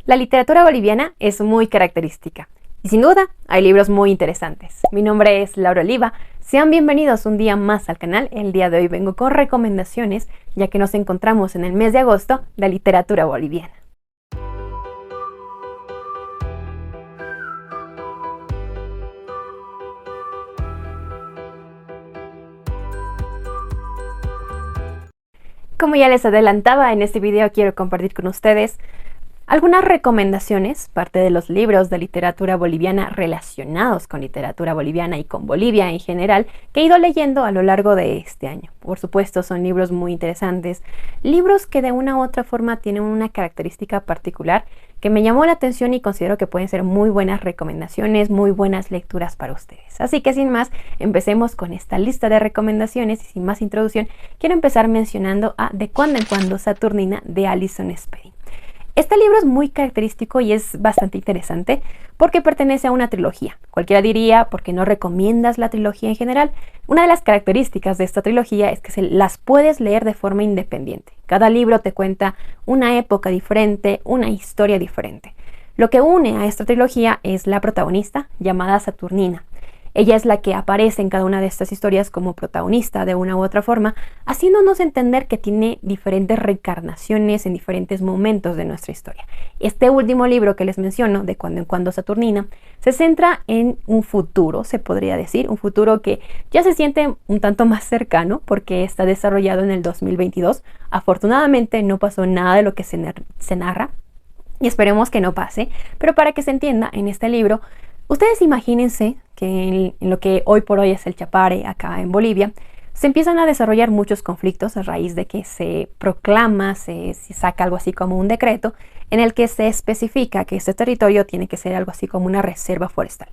La literatura boliviana es muy característica y sin duda hay libros muy interesantes. Mi nombre es Laura Oliva, sean bienvenidos un día más al canal. El día de hoy vengo con recomendaciones ya que nos encontramos en el mes de agosto de literatura boliviana. Como ya les adelantaba, en este video quiero compartir con ustedes algunas recomendaciones, parte de los libros de literatura boliviana relacionados con literatura boliviana y con Bolivia en general, que he ido leyendo a lo largo de este año. Por supuesto, son libros muy interesantes, libros que de una u otra forma tienen una característica particular que me llamó la atención y considero que pueden ser muy buenas recomendaciones, muy buenas lecturas para ustedes. Así que sin más, empecemos con esta lista de recomendaciones y sin más introducción, quiero empezar mencionando a De cuando en cuando Saturnina de Alison Spedding. Este libro es muy característico y es bastante interesante porque pertenece a una trilogía. Cualquiera diría, ¿por qué no recomiendas la trilogía en general? Una de las características de esta trilogía es que las puedes leer de forma independiente. Cada libro te cuenta una época diferente, una historia diferente. Lo que une a esta trilogía es la protagonista, llamada Saturnina. Ella es la que aparece en cada una de estas historias como protagonista de una u otra forma, haciéndonos entender que tiene diferentes reencarnaciones en diferentes momentos de nuestra historia. Este último libro que les menciono, De cuando en cuando Saturnina, se centra en un futuro, se podría decir, un futuro que ya se siente un tanto más cercano porque está desarrollado en el 2022. Afortunadamente no pasó nada de lo que se narra y esperemos que no pase, pero para que se entienda, en este libro, ustedes imagínense que en lo que hoy por hoy es el Chapare acá en Bolivia, se empiezan a desarrollar muchos conflictos a raíz de que se proclama, se saca algo así como un decreto en el que se especifica que este territorio tiene que ser algo así como una reserva forestal.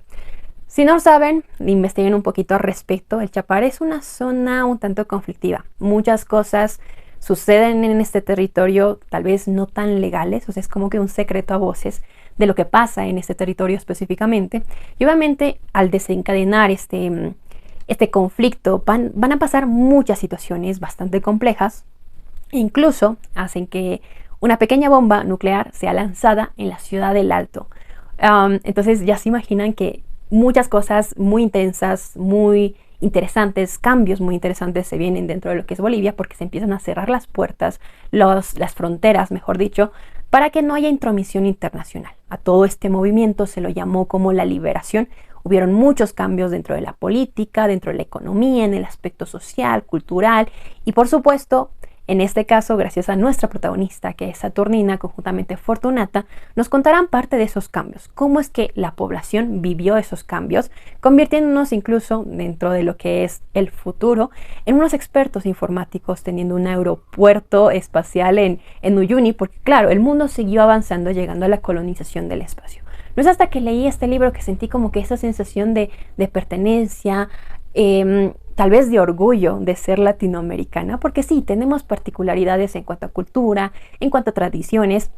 Si no lo saben, investiguen un poquito al respecto. El Chapare es una zona un tanto conflictiva. Muchas cosas suceden en este territorio, tal vez no tan legales, o sea, es como que un secreto a voces de lo que pasa en este territorio específicamente. Y obviamente al desencadenar este conflicto van a pasar muchas situaciones bastante complejas e incluso hacen que una pequeña bomba nuclear sea lanzada en la ciudad del Alto. Entonces ya se imaginan que muchas cosas muy intensas, muy interesantes, cambios muy interesantes se vienen dentro de lo que es Bolivia porque se empiezan a cerrar las puertas, las fronteras, mejor dicho, para que no haya intromisión internacional. A todo este movimiento se lo llamó como la liberación. Hubieron muchos cambios dentro de la política, dentro de la economía, en el aspecto social, cultural y por supuesto, en este caso, gracias a nuestra protagonista, que es Saturnina, conjuntamente Fortunata, nos contarán parte de esos cambios. Cómo es que la población vivió esos cambios, convirtiéndonos incluso dentro de lo que es el futuro en unos expertos informáticos, teniendo un aeropuerto espacial en Uyuni, porque claro, el mundo siguió avanzando, llegando a la colonización del espacio. No es hasta que leí este libro que sentí como que esa sensación de pertenencia, tal vez de orgullo de ser latinoamericana, porque sí, tenemos particularidades en cuanto a cultura, en cuanto a tradiciones.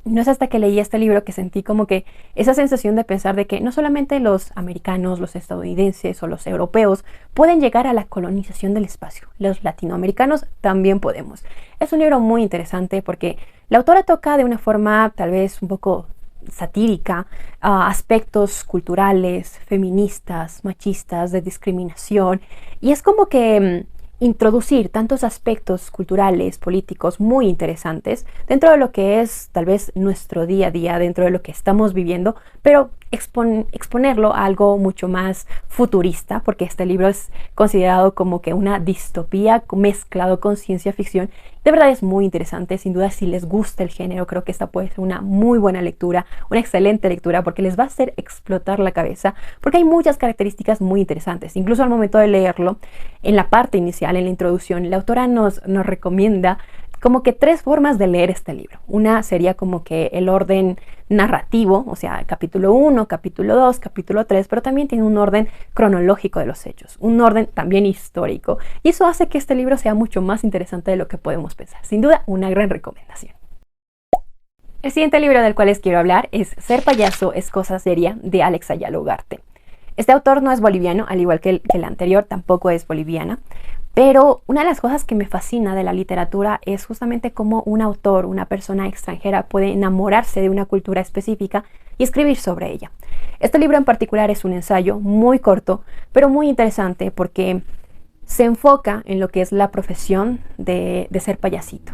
No es hasta que leí este libro que sentí como que esa sensación de pensar de que no solamente los americanos, los estadounidenses o los europeos pueden llegar a la colonización del espacio, los latinoamericanos también podemos. Es un libro muy interesante porque la autora toca de una forma tal vez un poco satírica aspectos culturales, feministas, machistas, de discriminación, y es como que introducir tantos aspectos culturales, políticos muy interesantes dentro de lo que es tal vez nuestro día a día, dentro de lo que estamos viviendo, pero exponerlo a algo mucho más futurista, porque este libro es considerado como que una distopía mezclado con ciencia ficción. De verdad es muy interesante, sin duda si les gusta el género, creo que esta puede ser una muy buena lectura, una excelente lectura, porque les va a hacer explotar la cabeza, porque hay muchas características muy interesantes. Incluso al momento de leerlo, en la parte inicial, en la introducción, la autora nos recomienda como que 3 formas de leer este libro. Una sería como que el orden narrativo, o sea, capítulo 1, capítulo 2, capítulo 3, pero también tiene un orden cronológico de los hechos, un orden también histórico, y eso hace que este libro sea mucho más interesante de lo que podemos pensar. Sin duda, una gran recomendación. El siguiente libro del cual les quiero hablar es Ser payaso es cosa seria, de Alex Ayala Ugarte. Este autor no es boliviano, al igual que el anterior, tampoco es boliviana, Pero una de las cosas que me fascina de la literatura es justamente cómo un autor, una persona extranjera, puede enamorarse de una cultura específica y escribir sobre ella. Este libro en particular es un ensayo muy corto, pero muy interesante porque se enfoca en lo que es la profesión de ser payasito.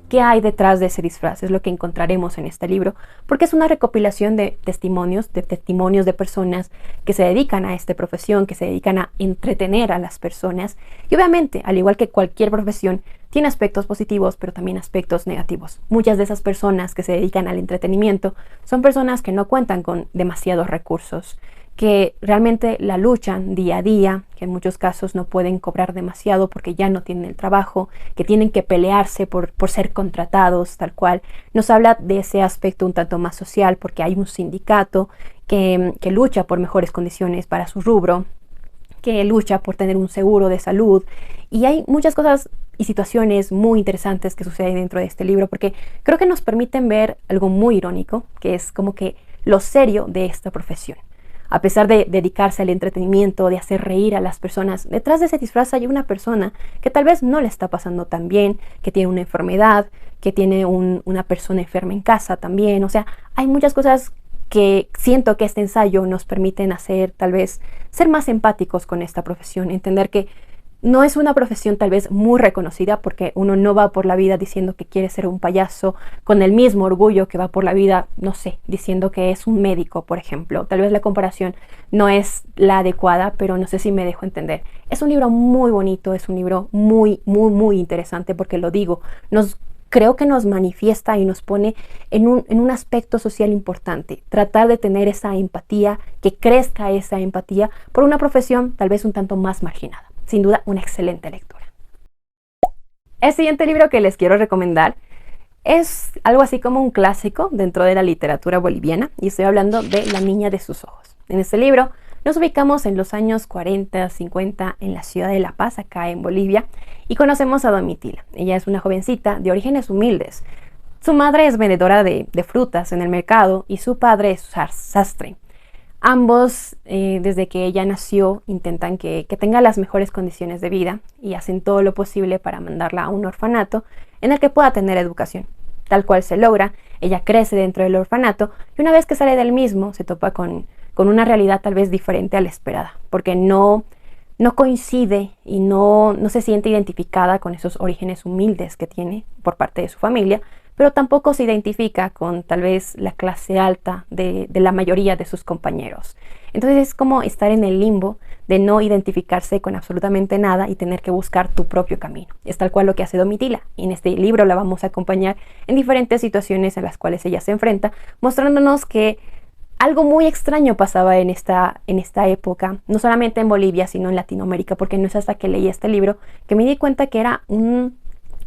¿Qué hay detrás de ese disfraz? Es lo que encontraremos en este libro, porque es una recopilación de testimonios de personas que se dedican a esta profesión, que se dedican a entretener a las personas. Y obviamente, al igual que cualquier profesión, tiene aspectos positivos, pero también aspectos negativos. Muchas de esas personas que se dedican al entretenimiento son personas que no cuentan con demasiados recursos, que realmente la luchan día a día, que en muchos casos no pueden cobrar demasiado porque ya no tienen el trabajo, que tienen que pelearse por ser contratados, tal cual. Nos habla de ese aspecto un tanto más social porque hay un sindicato que lucha por mejores condiciones para su rubro, que lucha por tener un seguro de salud, y hay muchas cosas y situaciones muy interesantes que suceden dentro de este libro porque creo que nos permiten ver algo muy irónico, que es como que lo serio de esta profesión. A pesar de dedicarse al entretenimiento, de hacer reír a las personas, detrás de ese disfraz hay una persona que tal vez no le está pasando tan bien, que tiene una enfermedad, que tiene una persona enferma en casa también. O sea, hay muchas cosas que siento que este ensayo nos permiten hacer, tal vez, ser más empáticos con esta profesión, entender que no es una profesión tal vez muy reconocida porque uno no va por la vida diciendo que quiere ser un payaso con el mismo orgullo que va por la vida, no sé, diciendo que es un médico, por ejemplo. Tal vez la comparación no es la adecuada, pero no sé si me dejo entender. Es un libro muy bonito, es un libro muy, muy, muy interesante porque lo digo, creo que nos manifiesta y nos pone en un aspecto social importante. Tratar de tener esa empatía, que crezca esa empatía por una profesión tal vez un tanto más marginada. Sin duda, una excelente lectura. El siguiente libro que les quiero recomendar es algo así como un clásico dentro de la literatura boliviana y estoy hablando de La niña de sus ojos. En este libro nos ubicamos en los años 40, 50 en la ciudad de La Paz, acá en Bolivia, y conocemos a Domitila. Ella es una jovencita de orígenes humildes. Su madre es vendedora de frutas en el mercado y su padre es sastre. Ambos, desde que ella nació, intentan que tenga las mejores condiciones de vida y hacen todo lo posible para mandarla a un orfanato en el que pueda tener educación. Tal cual se logra, ella crece dentro del orfanato y una vez que sale del mismo se topa con una realidad tal vez diferente a la esperada, porque no coincide y no se siente identificada con esos orígenes humildes que tiene por parte de su familia, pero tampoco se identifica con tal vez la clase alta de la mayoría de sus compañeros. Entonces es como estar en el limbo de no identificarse con absolutamente nada y tener que buscar tu propio camino. Es tal cual lo que hace Domitila. Y en este libro la vamos a acompañar en diferentes situaciones en las cuales ella se enfrenta, mostrándonos que algo muy extraño pasaba en esta época, no solamente en Bolivia, sino en Latinoamérica, porque no es hasta que leí este libro que me di cuenta que era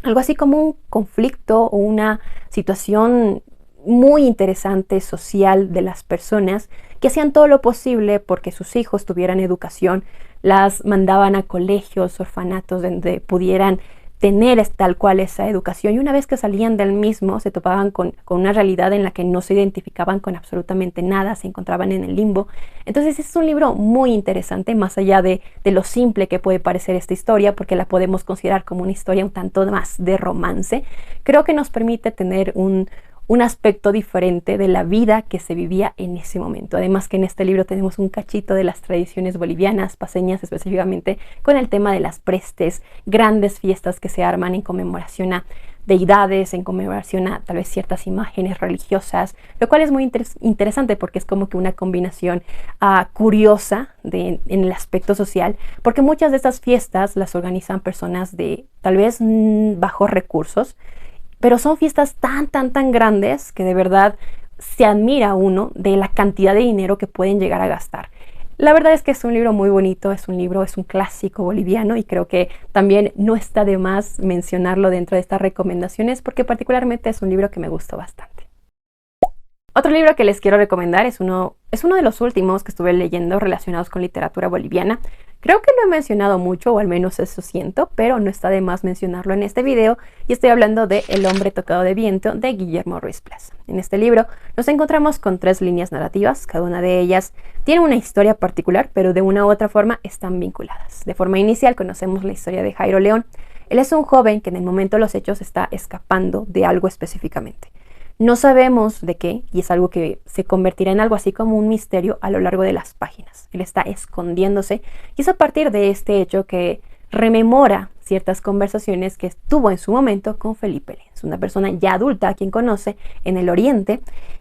algo así como un conflicto o una situación muy interesante social de las personas que hacían todo lo posible porque sus hijos tuvieran educación, las mandaban a colegios, orfanatos donde pudieran tener tal cual esa educación, y una vez que salían del mismo se topaban con una realidad en la que no se identificaban con absolutamente nada, se encontraban en el limbo. Entonces es un libro muy interesante, más allá de lo simple que puede parecer esta historia, porque la podemos considerar como una historia un tanto más de romance. Creo que nos permite tener un aspecto diferente de la vida que se vivía en ese momento. Además que en este libro tenemos un cachito de las tradiciones bolivianas, paceñas específicamente, con el tema de las prestes, grandes fiestas que se arman en conmemoración a deidades, en conmemoración a tal vez ciertas imágenes religiosas, lo cual es muy interesante porque es como que una combinación curiosa en el aspecto social, porque muchas de estas fiestas las organizan personas de tal vez bajos recursos, pero son fiestas tan grandes que de verdad se admira uno de la cantidad de dinero que pueden llegar a gastar. La verdad es que es un libro muy bonito, es un clásico boliviano y creo que también no está de más mencionarlo dentro de estas recomendaciones porque particularmente es un libro que me gustó bastante. Otro libro que les quiero recomendar es uno de los últimos que estuve leyendo relacionados con literatura boliviana. Creo que lo he mencionado mucho, o al menos eso siento, pero no está de más mencionarlo en este video, y estoy hablando de El hombre tocado de viento de Guillermo Ruiz Plaza. En este libro nos encontramos con 3 líneas narrativas, cada una de ellas tiene una historia particular, pero de una u otra forma están vinculadas. De forma inicial conocemos la historia de Jairo León. Él es un joven que en el momento de los hechos está escapando de algo específicamente. No sabemos de qué, y es algo que se convertirá en algo así como un misterio a lo largo de las páginas. Él está escondiéndose, y es a partir de este hecho que rememora ciertas conversaciones que tuvo en su momento con Felipe Lenz, una persona ya adulta a quien conoce en el Oriente,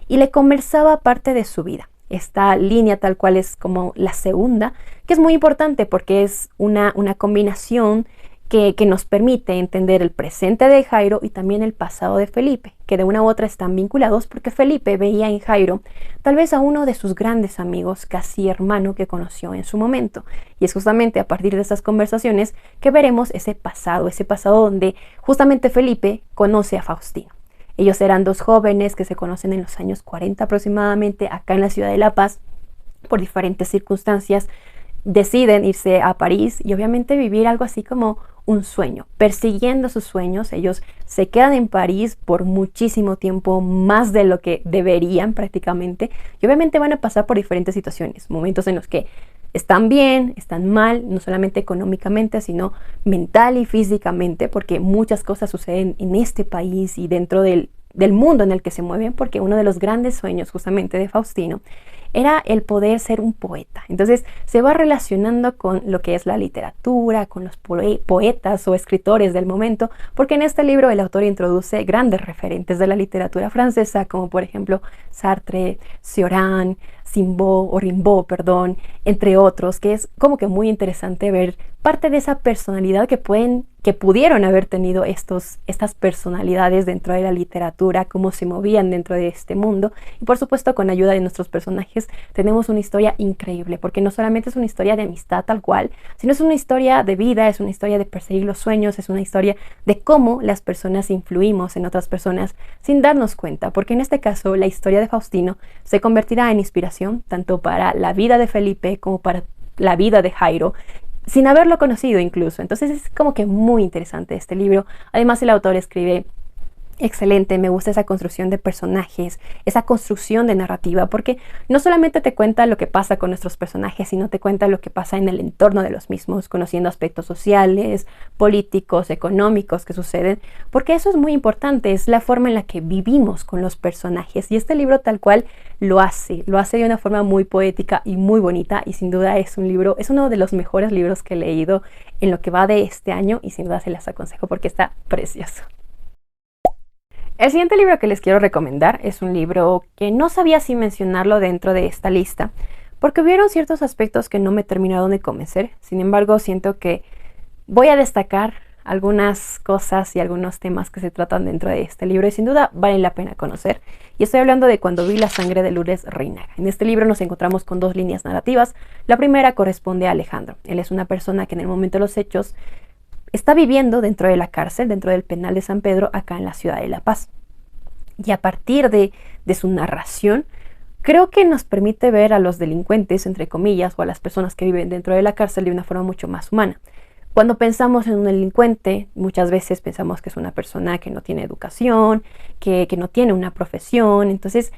y le conversaba parte de su vida. Esta línea tal cual es como la segunda, que es muy importante porque es una combinación que nos permite entender el presente de Jairo y también el pasado de Felipe, que de una u otra están vinculados porque Felipe veía en Jairo tal vez a uno de sus grandes amigos, casi hermano, que conoció en su momento. Y es justamente a partir de estas conversaciones que veremos ese pasado donde justamente Felipe conoce a Faustino. Ellos eran 2 jóvenes que se conocen en los años 40 aproximadamente, acá en la ciudad de La Paz, por diferentes circunstancias. Deciden irse a París y obviamente vivir algo así como un sueño, persiguiendo sus sueños. Ellos se quedan en París por muchísimo tiempo, más de lo que deberían prácticamente, y obviamente van a pasar por diferentes situaciones, momentos en los que están bien, están mal, no solamente económicamente, sino mental y físicamente, porque muchas cosas suceden en este país y dentro del mundo en el que se mueven, porque uno de los grandes sueños justamente de Faustino era el poder ser un poeta. Entonces se va relacionando con lo que es la literatura, con los poetas o escritores del momento, porque en este libro el autor introduce grandes referentes de la literatura francesa, como por ejemplo Sartre, Cioran, Rimbaud, entre otros, que es como que muy interesante ver parte de esa personalidad que pudieron haber tenido estas personalidades dentro de la literatura, cómo se movían dentro de este mundo. Y por supuesto, con ayuda de nuestros personajes tenemos una historia increíble, porque no solamente es una historia de amistad tal cual, sino es una historia de vida, es una historia de perseguir los sueños, es una historia de cómo las personas influimos en otras personas sin darnos cuenta, porque en este caso la historia de Faustino se convertirá en inspiración tanto para la vida de Felipe como para la vida de Jairo, sin haberlo conocido incluso. Entonces es como que muy interesante este libro. Además, el autor escribe excelente, me gusta esa construcción de personajes, esa construcción de narrativa, porque no solamente te cuenta lo que pasa con nuestros personajes, sino te cuenta lo que pasa en el entorno de los mismos, conociendo aspectos sociales, políticos, económicos que suceden, porque eso es muy importante, es la forma en la que vivimos con los personajes, y este libro tal cual lo hace de una forma muy poética y muy bonita, y sin duda es uno de los mejores libros que he leído en lo que va de este año, y sin duda se las aconsejo porque está precioso. El siguiente libro que les quiero recomendar es un libro que no sabía si mencionarlo dentro de esta lista, porque hubieron ciertos aspectos que no me terminaron de convencer. Sin embargo, siento que voy a destacar algunas cosas y algunos temas que se tratan dentro de este libro y sin duda valen la pena conocer. Y estoy hablando de Cuando vi la sangre de Lourdes Reinaga. En este libro nos encontramos con 2 líneas narrativas. La primera corresponde a Alejandro. Él es una persona que en el momento de los hechos está viviendo dentro de la cárcel, dentro del penal de San Pedro, acá en la ciudad de La Paz. Y a partir de su narración, creo que nos permite ver a los delincuentes, entre comillas, o a las personas que viven dentro de la cárcel de una forma mucho más humana. Cuando pensamos en un delincuente, muchas veces pensamos que es una persona que no tiene educación, que no tiene una profesión. Entonces,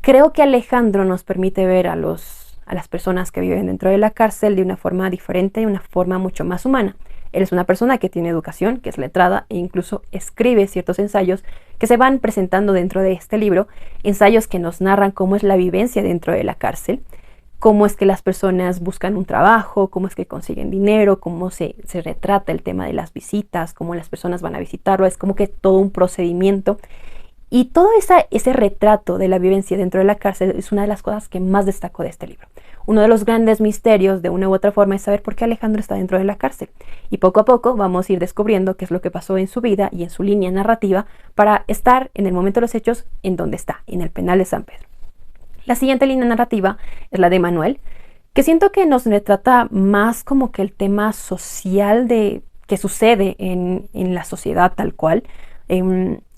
creo que Alejandro nos permite ver a las personas que viven dentro de la cárcel de una forma diferente, de una forma mucho más humana. Él es una persona que tiene educación, que es letrada e incluso escribe ciertos ensayos que se van presentando dentro de este libro, ensayos que nos narran cómo es la vivencia dentro de la cárcel, cómo es que las personas buscan un trabajo, cómo es que consiguen dinero, cómo se retrata el tema de las visitas, cómo las personas van a visitarlo, es como que todo un procedimiento. Y todo ese retrato de la vivencia dentro de la cárcel es una de las cosas que más destaco de este libro. Uno de los grandes misterios de una u otra forma es saber por qué Alejandro está dentro de la cárcel. Y poco a poco vamos a ir descubriendo qué es lo que pasó en su vida y en su línea narrativa para estar en el momento de los hechos en donde está, en el penal de San Pedro. La siguiente línea narrativa es la de Manuel, que siento que nos retrata más como que el tema social que sucede en la sociedad tal cual.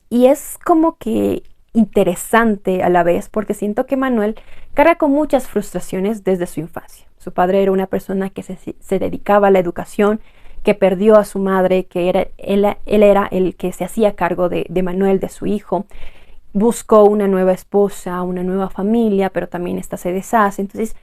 Y es como que interesante a la vez, porque siento que Manuel carga con muchas frustraciones desde su infancia. Su padre era una persona que se dedicaba a la educación, que perdió a su madre, que él era el que se hacía cargo de Manuel, de su hijo. Buscó una nueva esposa, una nueva familia, pero también esta se deshace. Entonces,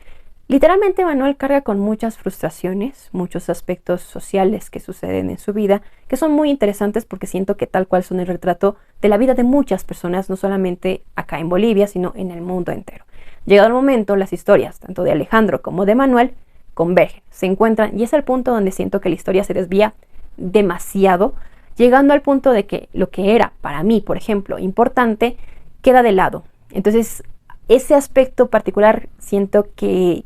literalmente Manuel carga con muchas frustraciones, muchos aspectos sociales que suceden en su vida, que son muy interesantes porque siento que tal cual son el retrato de la vida de muchas personas, no solamente acá en Bolivia, sino en el mundo entero. Llegado el momento, las historias, tanto de Alejandro como de Manuel, convergen, se encuentran, y es el punto donde siento que la historia se desvía demasiado, llegando al punto de que lo que era para mí, por ejemplo, importante, queda de lado. Entonces, ese aspecto particular siento que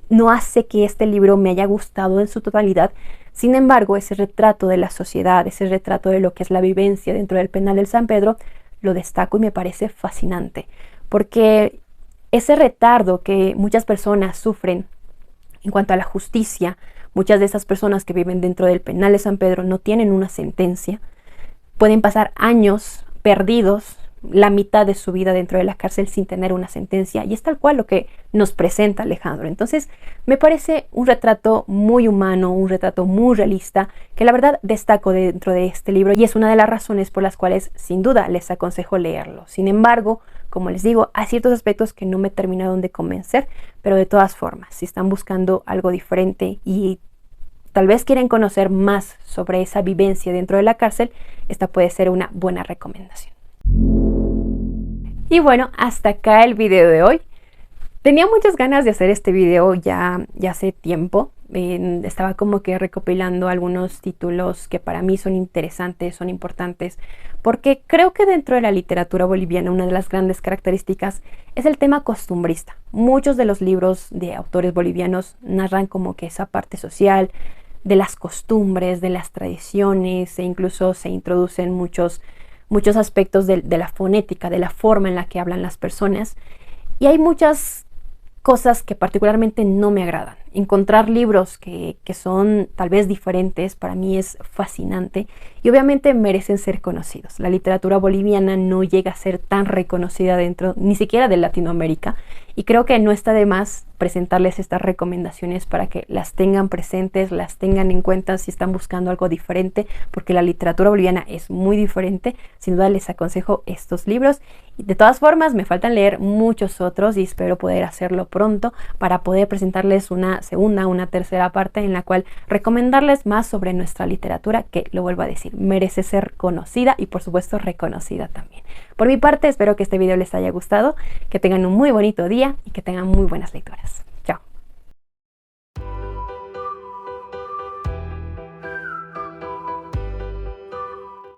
no hace que este libro me haya gustado en su totalidad. Sin embargo, ese retrato de la sociedad, ese retrato de lo que es la vivencia dentro del penal del San Pedro, lo destaco y me parece fascinante, porque ese retardo que muchas personas sufren en cuanto a la justicia, muchas de esas personas que viven dentro del penal de San Pedro no tienen una sentencia, pueden pasar años perdidos, la mitad de su vida dentro de la cárcel sin tener una sentencia, y es tal cual lo que nos presenta Alejandro. Entonces me parece un retrato muy humano, un retrato muy realista, que la verdad destaco dentro de este libro, y es una de las razones por las cuales sin duda les aconsejo leerlo. Sin embargo, como les digo, hay ciertos aspectos que no me terminaron de convencer, pero de todas formas, si están buscando algo diferente y tal vez quieren conocer más sobre esa vivencia dentro de la cárcel, esta puede ser una buena recomendación. Y bueno, hasta acá el video de hoy. Tenía muchas ganas de hacer este video ya hace tiempo. Estaba como que recopilando algunos títulos que para mí son interesantes, son importantes, porque creo que dentro de la literatura boliviana una de las grandes características es el tema costumbrista. Muchos de los libros de autores bolivianos narran como que esa parte social, de las costumbres, de las tradiciones, e incluso se introducen muchos aspectos de la fonética, de la forma en la que hablan las personas. Y hay muchas cosas que particularmente no me agradan. Encontrar libros que son tal vez diferentes para mí es fascinante y obviamente merecen ser conocidos. La literatura boliviana no llega a ser tan reconocida dentro ni siquiera de Latinoamérica, y creo que no está de más presentarles estas recomendaciones para que las tengan presentes, las tengan en cuenta si están buscando algo diferente, porque la literatura boliviana es muy diferente. Sin duda les aconsejo estos libros. Y de todas formas me faltan leer muchos otros y espero poder hacerlo pronto para poder presentarles una segunda, una tercera parte en la cual recomendarles más sobre nuestra literatura, que lo vuelvo a decir, merece ser conocida y por supuesto reconocida también. Por mi parte, espero que este video les haya gustado, que tengan un muy bonito día y que tengan muy buenas lecturas.